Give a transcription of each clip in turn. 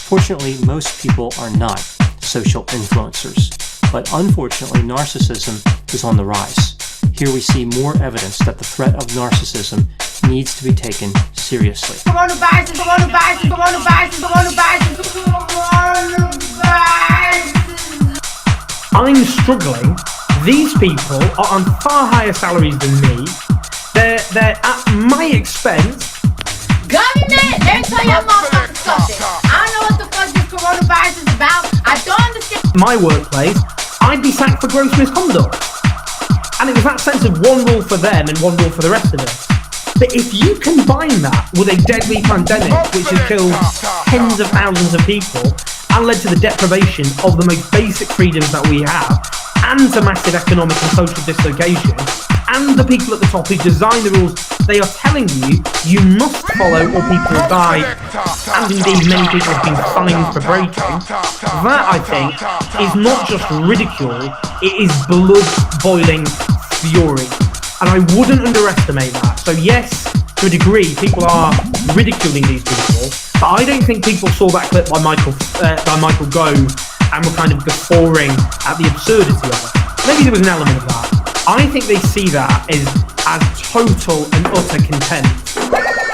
Fortunately, most people are not social influencers, but unfortunately, narcissism is on the rise. Here we see more evidence that the threat of narcissism needs to be taken seriously. Coronavirus. I'm struggling. These people are on far higher salaries than me. They're at my expense. Government, let me tell your motherfucking something. I don't know what the fuck this coronavirus is about. I don't understand. My workplace, I'd be sacked for gross misconduct. And it was that sense of one rule for them and one rule for the rest of us. But if you combine that with a deadly pandemic which has killed tens of thousands of people and led to the deprivation of the most basic freedoms that we have, and to massive economic and social dislocation, and the people at the top who design the rules they are telling you you must follow or people will die, and indeed many people have been fined for breaking, that I think is not just ridicule, it is blood-boiling fury. And I wouldn't underestimate that. So yes, to a degree, people are ridiculing these people, but I don't think people saw that clip by Michael Gove and were kind of guffawing at the absurdity of it. Maybe there was an element of that. I think they see that as total and utter contempt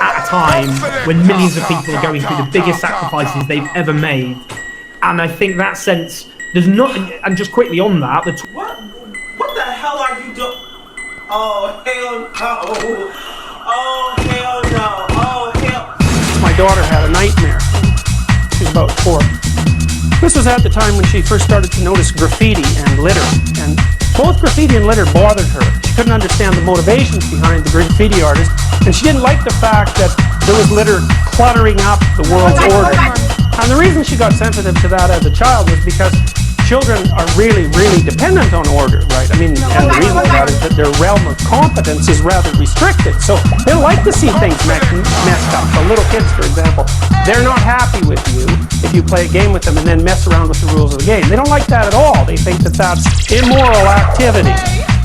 at a time when millions of people are going through the biggest sacrifices they've ever made. And I think that sense, there's not, and just quickly on that, What the hell are you doing? Oh, hell no. Oh, hell no. Oh, hell. My daughter had a nightmare. She was about 4. This was at the time when she first started to notice graffiti and litter, and both graffiti and litter bothered her. She couldn't understand the motivations behind the graffiti artist, and she didn't like the fact that there was litter cluttering up the world's order. And the reason she got sensitive to that as a child was because children are really, really dependent on order, right? I mean, and the reason for that is that their realm of competence is rather restricted. So they like to see things messed up. So little kids, for example, they're not happy with you if you play a game with them and then mess around with the rules of the game. They don't like that at all. They think that that's immoral activity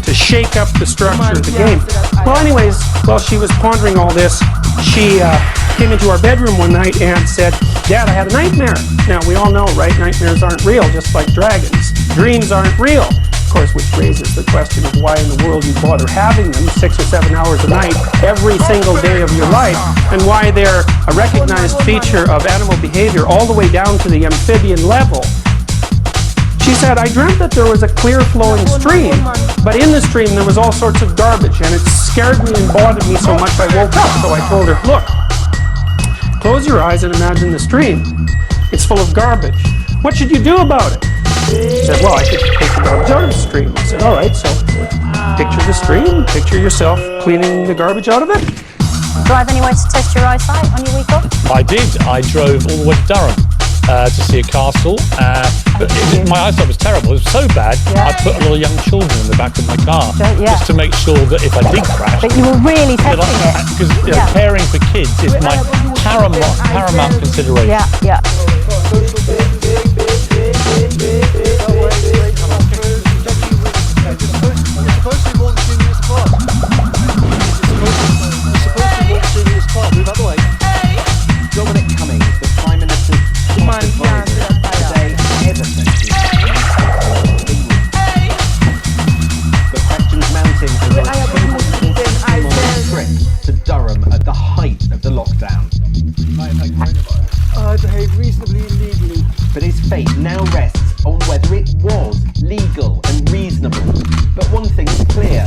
to shake up the structure of the game. Well, anyways, while she was pondering all this, she came into our bedroom one night and said, "Dad, I had a nightmare." Now, we all know, right? Nightmares aren't real, just like dragons. Dreams aren't real. Of course, which raises the question of why in the world you bother having them 6 or 7 hours a night every single day of your life, and why they're a recognized feature of animal behavior all the way down to the amphibian level. She said, "I dreamt that there was a clear flowing stream, but in the stream there was all sorts of garbage, and it scared me and bothered me so much I woke up." So I told her, "Look, close your eyes and imagine the stream. It's full of garbage. What should you do about it?" She said, "Well, I could take the garbage out of the stream." I said, "All right, so picture the stream, picture yourself cleaning the garbage out of it." Do I have any way to test your eyesight on your week off? I did. I drove all the way to Durham to see a castle, but my eyesight was terrible. It was so bad, I put a lot of young children in the back of my car just to make sure that if I did crash... But you were really testing it. Because caring for kids is my paramount consideration. Yeah. I behaved reasonably and legally. But his fate now rests on whether it was legal and reasonable. But one thing is clear.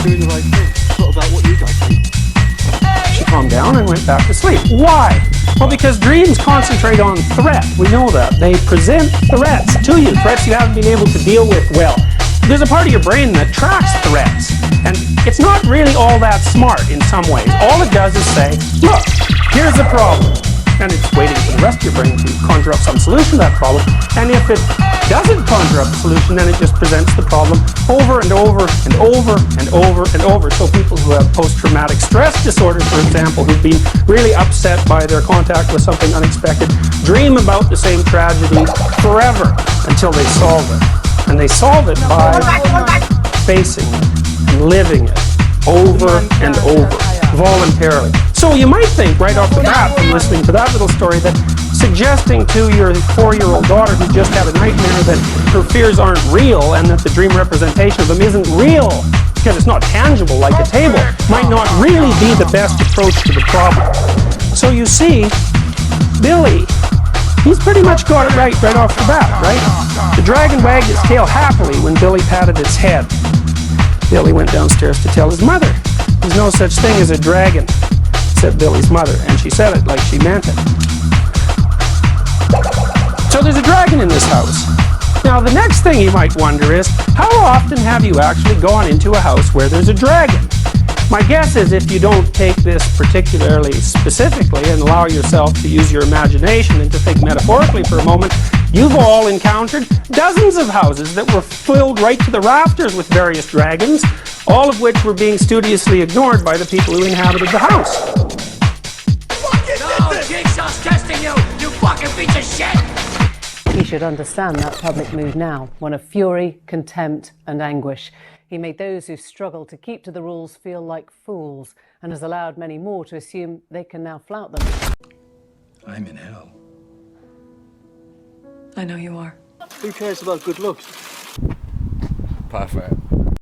Doing the right thing. It's not about what you guys think. She calmed down and went back to sleep. Why? Well, because dreams concentrate on threat. We know that. They present threats to you, threats you haven't been able to deal with well. There's a part of your brain that tracks threats, and it's not really all that smart in some ways. All it does is say, "Look, here's the problem," and it's waiting for the rest of your brain to conjure up some solution to that problem. And if it doesn't conjure up a solution, then it just presents the problem over and over and over and over and over. So people who have post-traumatic stress disorder, for example, who've been really upset by their contact with something unexpected, dream about the same tragedy forever until they solve it. And they solve it by facing it and living it over and over. voluntarily. So you might think right off the bat from listening to that little story that suggesting to your 4-year-old daughter who just had a nightmare that her fears aren't real and that the dream representation of them isn't real because it's not tangible like a table might not really be the best approach to the problem. So you see, Billy, he's pretty much got it right off the bat, right? The dragon wagged its tail happily when Billy patted its head. Billy went downstairs to tell his mother. There's no such thing as a dragon, said Billy's mother, and she said it like she meant it. So there's a dragon in this house. Now the next thing you might wonder is, how often have you actually gone into a house where there's a dragon? My guess is if you don't take this particularly specifically and allow yourself to use your imagination and to think metaphorically for a moment, you've all encountered dozens of houses that were filled right to the rafters with various dragons, all of which were being studiously ignored by the people who inhabited the house. No, Jigsaw's testing you, you fucking piece of shit! He should understand that public mood now, one of fury, contempt and anguish. He made those who struggle to keep to the rules feel like fools and has allowed many more to assume they can now flout them. I'm in hell. I know you are. Who cares about good looks? Perfect.